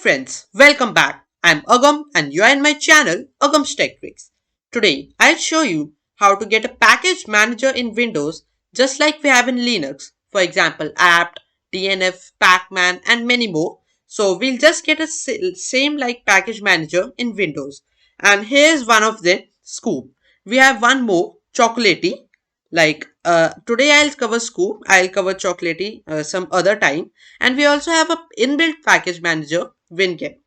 friends, welcome back. I'm Agam and you are in my channel Agam's Tech Tricks. Today I'll show you how to get a package manager in Windows just like we have in Linux. For example, apt, dnf, pacman and many more. So we'll just get a same like package manager in Windows. And here's one of them, Scoop. We have one more, Chocolatey. Today I'll cover Scoop, I'll cover Chocolatey some other time, and we also have a inbuilt package manager WinGet.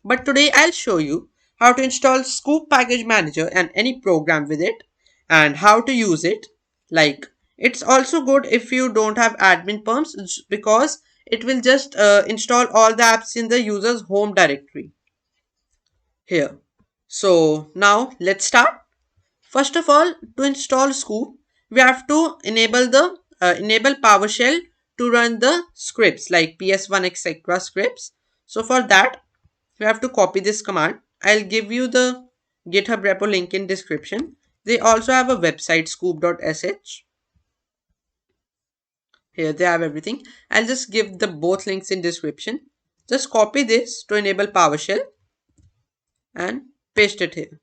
But today I'll show you how to install Scoop package manager and any program with it and how to use it. Like it's also good if you don't have admin perms because it will just install all the apps in the user's home directory here. So now let's start. First of all, to install Scoop, we have to enable PowerShell to run the scripts like PS1 etc. scripts. So for that, we have to copy this command. I'll give you the GitHub repo link in description. They also have a website scoop.sh. Here they have everything. I'll just give the both links in description. Just copy this to enable PowerShell and paste it here.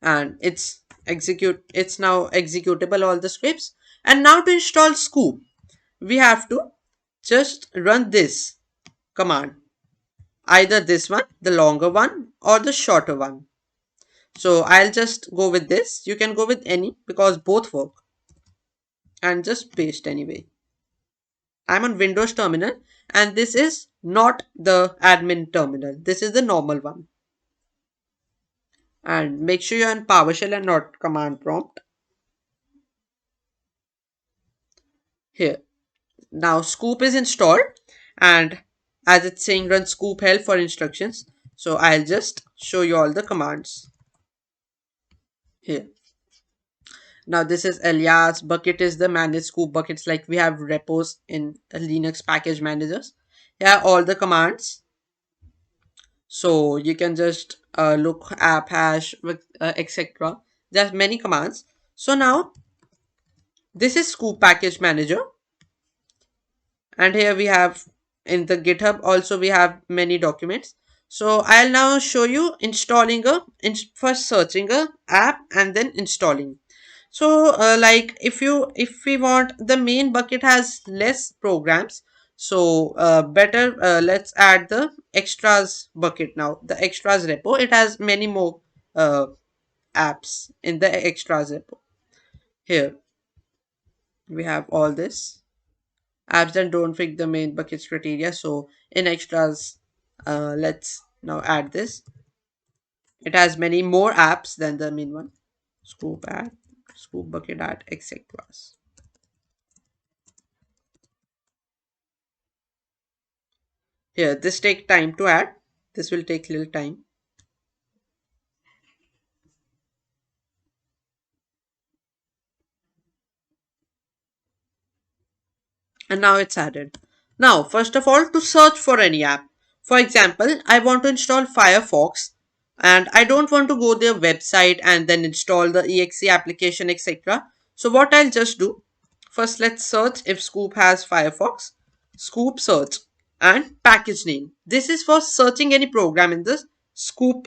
And it's now executable all the scripts. And now to install Scoop, we have to just run this command, either this one, the longer one, or the shorter one. So I'll just go with this. You can go with any because both work, and just paste anyway. I'm on Windows terminal and this is not the admin terminal, this is the normal one. And make sure you're on PowerShell and not command prompt. Here, now Scoop is installed, and as it's saying run Scoop help for instructions, so I'll just show you all the commands here. Now this is alias, bucket is the manage Scoop buckets like we have repos in Linux package managers. Here are all the commands, so you can just look app hash etc. There's many commands. So now this is Scoop package manager, and here we have in the GitHub also we have many documents. So I'll now show you installing first searching a app and then installing. So like if we want, the main bucket has less programs, so better let's add the extras bucket. Now the extras repo, it has many more apps in the extras repo. Here we have all this apps that don't fit the main bucket's criteria. So in extras, let's now add this. It has many more apps than the main one. Scoop add, Scoop bucket add, etc. Here, this take time to add. This will take little time. And now it's added. Now, first of all, to search for any app. For example, I want to install Firefox and I don't want to go their website and then install the exe application, etc. So what I'll just do, first let's search if Scoop has Firefox. Scoop search and package name. This is for searching any program in the Scoop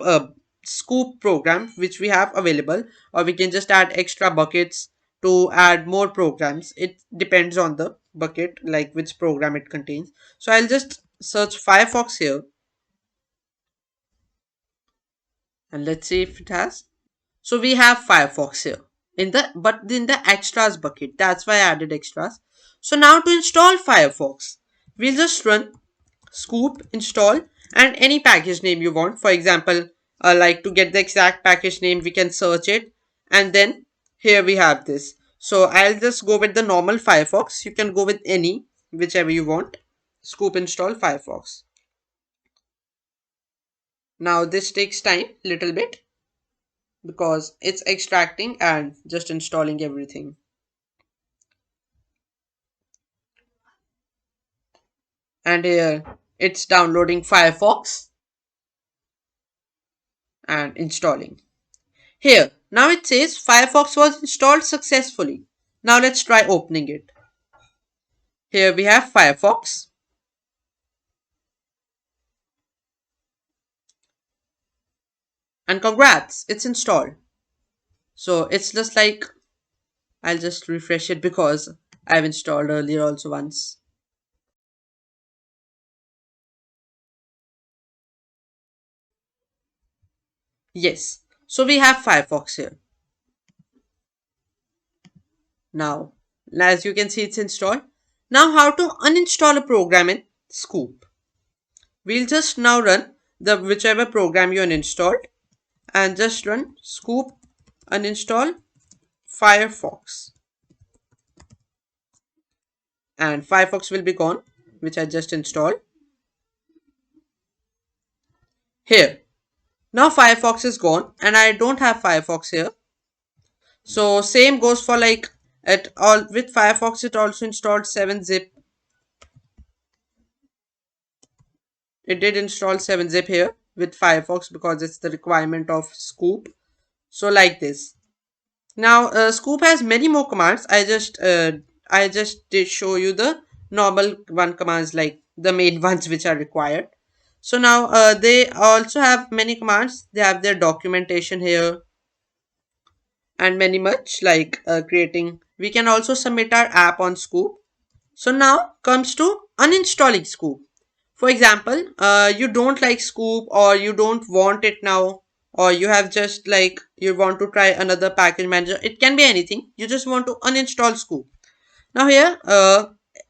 Scoop program which we have available, or we can just add extra buckets to add more programs. It depends on the bucket, like which program it contains. So I'll just search Firefox here and let's see if it has. So we have Firefox here in the extras bucket. That's why I added extras. So now to install Firefox, we'll just run Scoop install and any package name you want. For example, like to get the exact package name, we can search it, and then here we have this. So I'll just go with the normal Firefox. You can go with any, whichever you want. Scoop install Firefox. Now this takes time little bit because it's extracting and just installing everything. And here it's downloading Firefox and installing. Here, now it says Firefox was installed successfully. Now let's try opening it. Here we have Firefox. And congrats, it's installed. So it's just like, I'll just refresh it because I've installed earlier also once. Yes. So we have Firefox here. Now, as you can see, it's installed. Now, how to uninstall a program in Scoop? We'll just now run the whichever program you uninstalled and just run Scoop uninstall Firefox, and Firefox will be gone, which I just installed here. Now Firefox is gone and I don't have Firefox here. So same goes for like at all with Firefox. It also installed 7-zip. It did install 7-zip here with Firefox because it's the requirement of Scoop. So like this. Now Scoop has many more commands. I just did show you the normal one commands, like the main ones which are required. So now they also have many commands. They have their documentation here and many much like creating. We can also submit our app on Scoop. So now comes to uninstalling Scoop. For example, you don't like Scoop or you don't want it now, or you have just like you want to try another package manager. It can be anything. You just want to uninstall Scoop. Now here,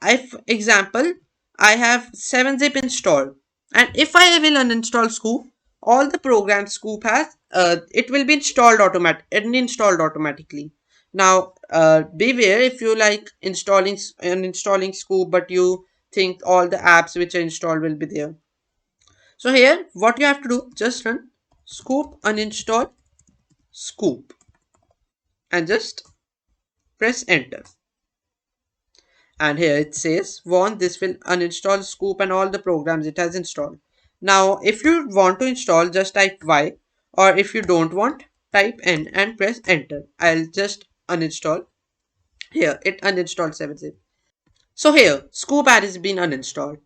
if example, I have 7-zip installed, and if I will uninstall Scoop, all the programs Scoop has, it will be installed automatically. Now, beware if you like uninstalling Scoop, but you think all the apps which are installed will be there. So here, what you have to do, just run Scoop uninstall Scoop, and just press enter. And here it says warn, this will uninstall Scoop and all the programs it has installed. Now if you want to install, just type Y, or if you don't want, type N and press enter. I'll just uninstall. Here it uninstalled 7-zip. So here, Scoop ad has been uninstalled,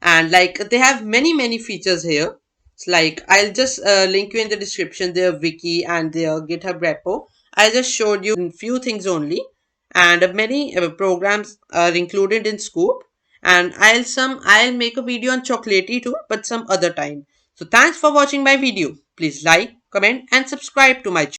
and like they have many features here. It's like I'll just link you in the description their wiki and their GitHub repo. I just showed you a few things only, and many programs are included in Scoop. And I'll make a video on Chocolatey too, but some other time. So thanks for watching my video. Please like, comment, and subscribe to my channel.